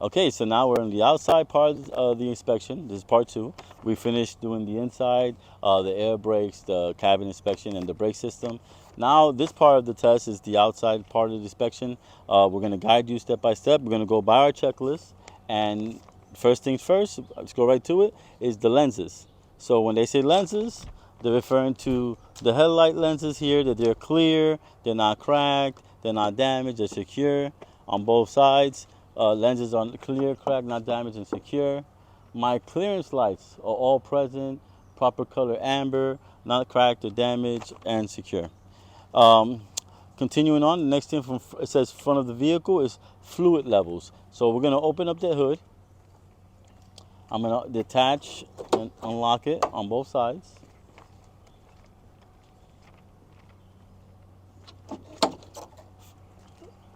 Okay, so now we're in the outside part of the inspection. This is part two. We finished doing the inside, the air brakes, the cabin inspection, and the brake system. Now, this part of the test is the outside part of the inspection. We're going to guide you step by step. We're going to go by our checklist. And first things first, let's go right to it, is the lenses. So when they say lenses, they're referring to the headlight lenses here, that they're clear, they're not cracked, they're not damaged, they're secure on both sides. Lenses are clear, cracked, not damaged, and secure. My clearance lights are all present, proper color amber, not cracked or damaged, and secure. Um, Continuing on, the next thing from it says front of the vehicle is fluid levels. So we're gonna open up the hood. I'm gonna detach and unlock it on both sides.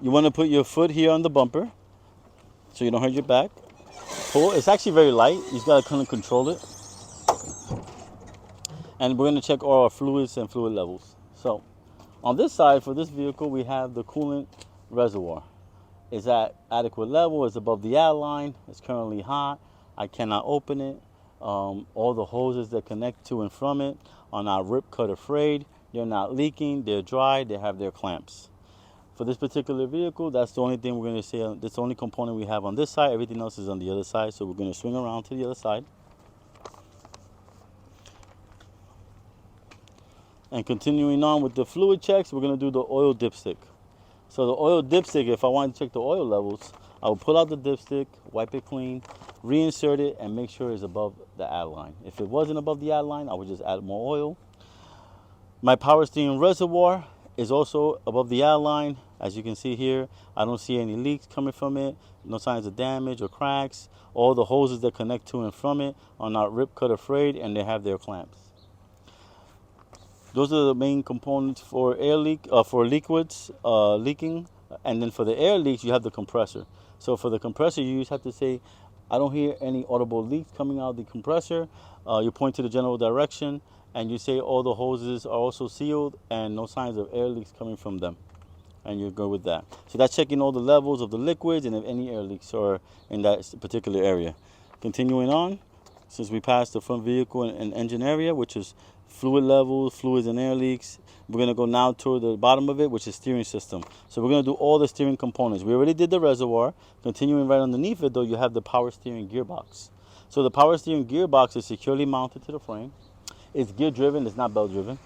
You want to put your foot here on the bumper so you don't hurt your back. Pull. It's actually very light. You just gotta kind of control it. And we're gonna check all our fluids and fluid levels. So on this side, for this vehicle, we have the coolant reservoir. It's at adequate level. It's above the add line. It's currently hot. I cannot open it. All the hoses that connect to and from it are not rip, cut, or frayed. They're not leaking. They're dry. They have their clamps. For this particular vehicle, that's the only thing we're going to say. That's the only component we have on this side. Everything else is on the other side. So we're going to swing around to the other side. And continuing on with the fluid checks, we're going to do the oil dipstick. So the oil dipstick, if I want to check the oil levels, I will pull out the dipstick, wipe it clean, reinsert it, and make sure it's above the add line. If it wasn't above the add line, I would just add more oil. My power steering reservoir is also above the add line. As you can see here, I don't see any leaks coming from it, no signs of damage or cracks. All the hoses that connect to and from it are not rip, cut, or frayed, and they have their clamps. Those are the main components for air leak, for liquids leaking. And then for the air leaks, you have the compressor. So for the compressor, you just have to say, I don't hear any audible leaks coming out of the compressor. You point to the general direction, and you say all the hoses are also sealed and no signs of air leaks coming from them. And you're good with that. So that's checking all the levels of the liquids and if any air leaks are in that particular area. Continuing on, since we passed the front vehicle and engine area, which is fluid levels, fluids and air leaks, we're going to go now toward the bottom of it, which is steering system. So we're going to do all the steering components. We already did the reservoir. Continuing right underneath it, though, you have the power steering gearbox. So the power steering gearbox is securely mounted to the frame. It's gear driven, it's not belt driven.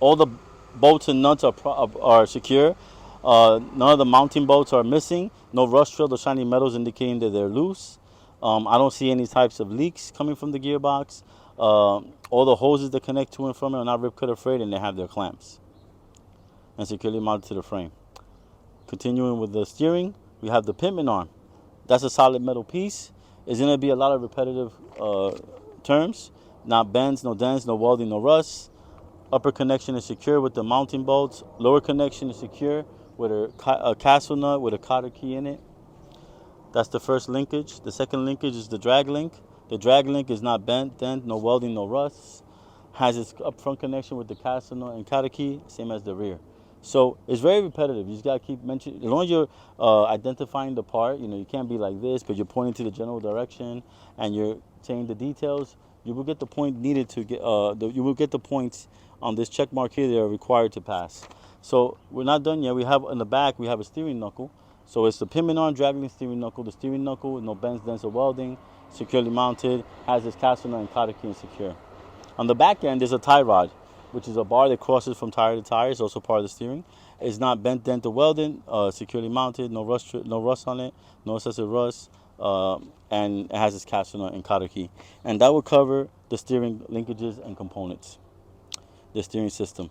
All the bolts and nuts are secure. None of the mounting bolts are missing. No rust trails or shiny metals indicating that they're loose. I don't see any types of leaks coming from the gearbox. All the hoses that connect to and from it are not rip, cut, or frayed, and they have their clamps and securely mounted to the frame. Continuing with the steering, we have the pitman arm. That's a solid metal piece. It's going to be a lot of repetitive terms. Not bends, no dents, no welding, no rust. Upper connection is secure with the mounting bolts. Lower connection is secure with a castle nut with a cotter key in it. That's the first linkage. The second linkage is the drag link. The drag link is not bent, dent, no welding, no rust. Has its up front connection with the castle nut and cotter key, same as the rear. So it's very repetitive. You just gotta keep mentioning. As long as you're identifying the part, you can't be like this, but you're pointing to the general direction and you're saying the details. You will get the point needed to get. You will get the points on this check mark here that are required to pass. So we're not done yet. We have in the back. We have a steering knuckle. So it's the pitman arm, drag link, steering knuckle. The steering knuckle, no bends, dents, or welding, securely mounted, has its castle nut and cotter key and secure. On the back end, there's a tie rod, which is a bar that crosses from tire to tire. It's also part of the steering. It's not bent, dent, or welded, securely mounted, no rust on it, no excessive rust, and it has its castle nut and cotter key. And that will cover the steering linkages and components, the steering system.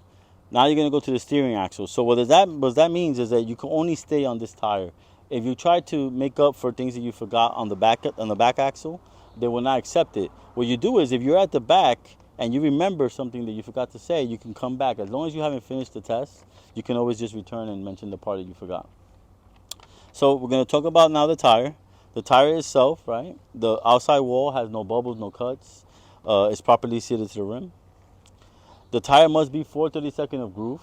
Now you're going to go to the steering axle. So what that means is that you can only stay on this tire. If you try to make up for things that you forgot on the back axle, they will not accept it. What you do is if you're at the back and you remember something that you forgot to say, you can come back. As long as you haven't finished the test, you can always just return and mention the part that you forgot. So we're going to talk about now the tire. The tire itself, right? The outside wall has no bubbles, no cuts. It's properly seated to the rim. The tire must be 4/32 of groove.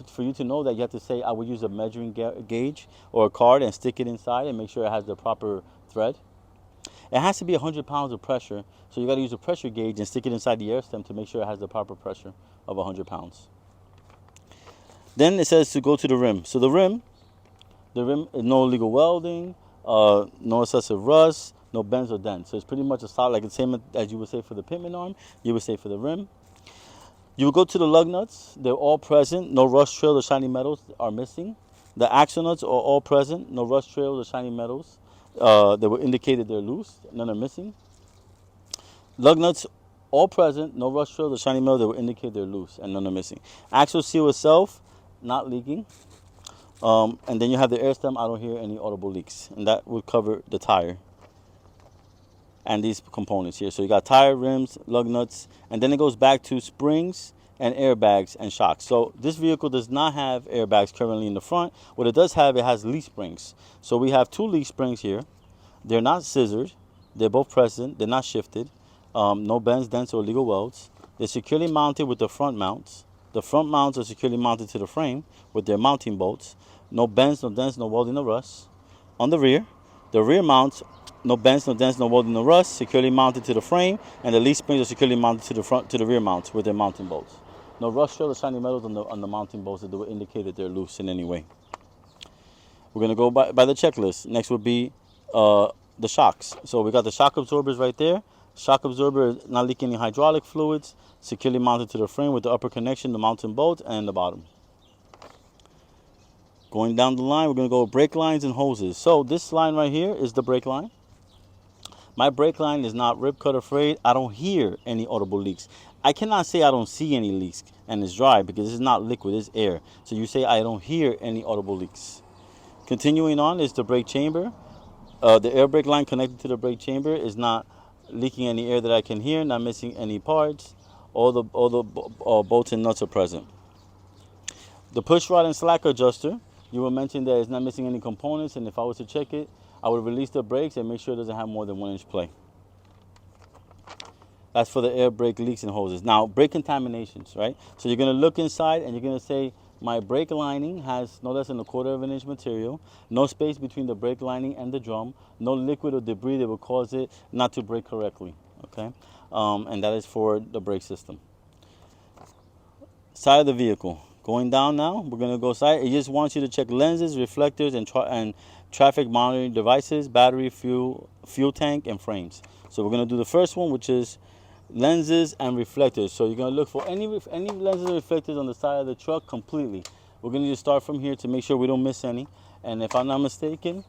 for you to know that, you have to say, I would use a measuring gauge or a card and stick it inside and make sure it has the proper thread. It has to be 100 pounds of pressure, so you got to use a pressure gauge and stick it inside the air stem to make sure it has the proper pressure of 100 pounds. Then it says to go to the rim. So the rim, no illegal welding, no excessive rust, no bends or dents. So it's pretty much a solid, like the same as you would say for the pitman arm, you would say for the rim. You will go to the lug nuts. They're all present. No rust trails or shiny metals are missing. The axle nuts are all present. No rust trails or shiny metals that will indicate that they're loose. None are missing. Lug nuts all present. No rust trails or shiny metals that will indicate they're loose, and none are missing. Axle seal itself not leaking. And then you have the air stem. I don't hear any audible leaks, and that would cover the tire and these components here. So you got tire, rims, lug nuts, and then it goes back to springs and airbags and shocks. So this vehicle does not have airbags currently in the front. What it does have, it has leaf springs. So we have 2 leaf springs here. They're not scissored. They're both present. They're not shifted. No bends, dents, or illegal welds. They're securely mounted with the front mounts. The front mounts are securely mounted to the frame with their mounting bolts. No bends, no dents, no welding, no rust. On the rear mounts, no bends, no dents, no welding, no rust, securely mounted to the frame, and the leaf springs are securely mounted to the rear mounts with their mounting bolts. No rust trail or shiny metals on the mounting bolts that will indicate that they're loose in any way. We're going to go by the checklist. Next would be the shocks. So we got the shock absorbers right there. Shock absorber is not leaking any hydraulic fluids, securely mounted to the frame with the upper connection, the mounting bolt, and the bottom. Going down the line, we're going to go brake lines and hoses. So this line right here is the brake line. My brake line is not rip cut or frayed. I don't hear any audible leaks. I cannot say I don't see any leaks and it's dry because it's not liquid, it's air. So you say I don't hear any audible leaks. Continuing on is the brake chamber. The air brake line connected to the brake chamber is not leaking any air that I can hear, not missing any parts. All the bolts and nuts are present. The push rod and slack adjuster, you will mention that it's not missing any components, and if I was to check it, I would release the brakes and make sure it doesn't have more than 1-inch play. That's for the air brake leaks and hoses. Now, brake contaminations, right? So you're going to look inside and you're going to say, my brake lining has no less than 1/4 of an inch material, no space between the brake lining and the drum, no liquid or debris that will cause it not to brake correctly, okay? And that is for the brake system. Side of the vehicle. Going down now, we're going to go side. It just wants you to check lenses, reflectors, and traffic monitoring devices, battery, fuel tank, and frames. So we're going to do the first one, which is lenses and reflectors. So you're going to look for any lenses and reflectors on the side of the truck completely. We're going to just start from here to make sure we don't miss any. And if I'm not mistaken,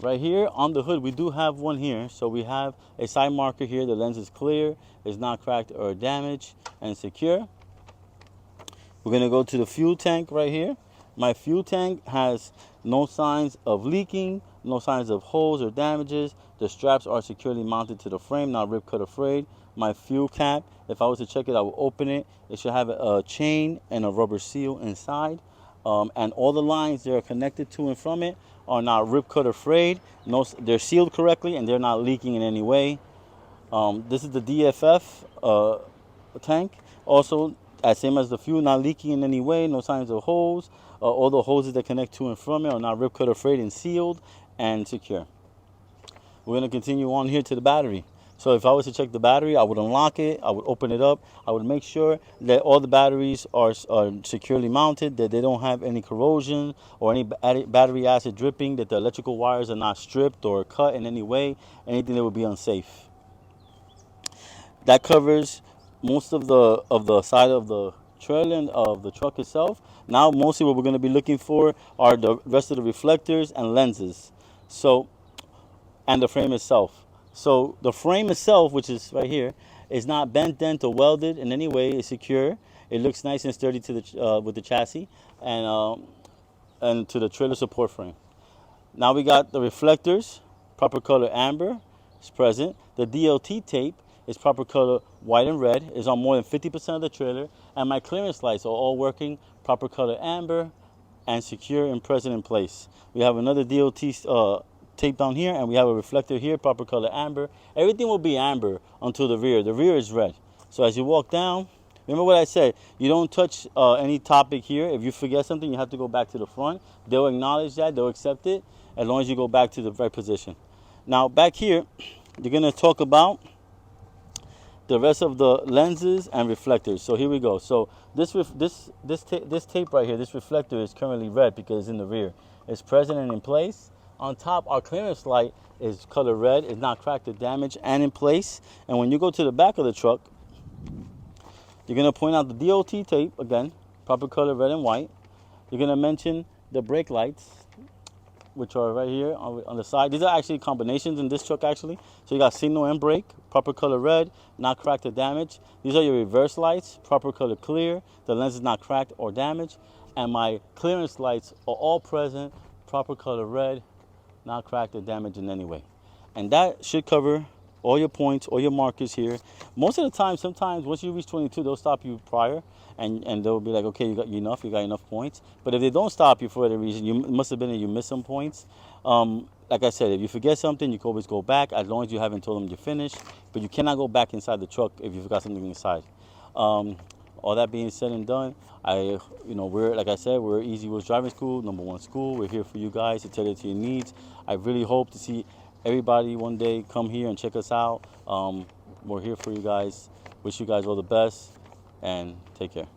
right here on the hood, we do have one here. So we have a side marker here. The lens is clear, it's not cracked or damaged, and secure. We're going to go to the fuel tank right here. My fuel tank has no signs of leaking, no signs of holes or damages. The straps are securely mounted to the frame, not rip cut or frayed. My fuel cap, if I was to check it, I will open it. It should have a chain and a rubber seal inside. And all the lines that are connected to and from it are not rip cut or frayed. No, they're sealed correctly and they're not leaking in any way. This is the DFF tank. Also, same as the fuel, not leaking in any way, no signs of holes. All the hoses that connect to and from it are not rip cut or frayed and sealed and secure. We're going to continue on here to the battery. So if I was to check the battery, I would unlock it, I would open it up, I would make sure that all the batteries are securely mounted, that they don't have any corrosion or any battery acid dripping, that the electrical wires are not stripped or cut in any way, anything that would be unsafe. That covers most of the side of the trailer and of the truck itself. Now mostly what we're going to be looking for are the rest of the reflectors and lenses, and the frame itself. So the frame itself, which is right here, is not bent, dent, or welded in any way. It's secure. It looks nice and sturdy to the with the chassis and to the trailer support frame. Now we got the reflectors, proper color amber is present. The DLT tape is proper color white and red. Is on more than 50% of the trailer, and my clearance lights are all working, proper color amber and secure and present in place. We have another DLT tape down here, and we have a reflector here, proper color amber. Everything will be amber until the rear. The rear is red. So as you walk down, Remember what I said. You don't touch any topic here. If you forget something, you have to go back to the front. They'll acknowledge that. They'll accept it as long as you go back to the right position. Now, back here, you're going to talk about the rest of the lenses and reflectors. So here we go. So this tape right here, this reflector is currently red because it's in the rear. It's present and in place. On top, our clearance light is color red. It's not cracked or damaged and in place. And when you go to the back of the truck, you're going to point out the DOT tape again, proper color red and white. You're going to mention the brake lights, which are right here on the side. These are actually combinations in this truck actually. So you got signal and brake, proper color red, not cracked or damaged. These are your reverse lights, proper color clear. The lens is not cracked or damaged. And my clearance lights are all present, proper color red, not cracked or damaged in any way. And that should cover all your points, all your markers here. Most of the time, sometimes once you reach 22, they'll stop you prior, and they'll be like, okay, you got enough points. But if they don't stop you for whatever reason, you must have been that you missed some points. Like I said, if you forget something, you can always go back as long as you haven't told them you're finished. But you cannot go back inside the truck if you forgot something inside. All that being said and done, we're, like I said, we're Easy Wheels Driving School, #1 school. We're here for you guys to tailor to your needs. I really hope to see everybody one day come here and check us out. We're here for you guys. Wish you guys all the best, and take care.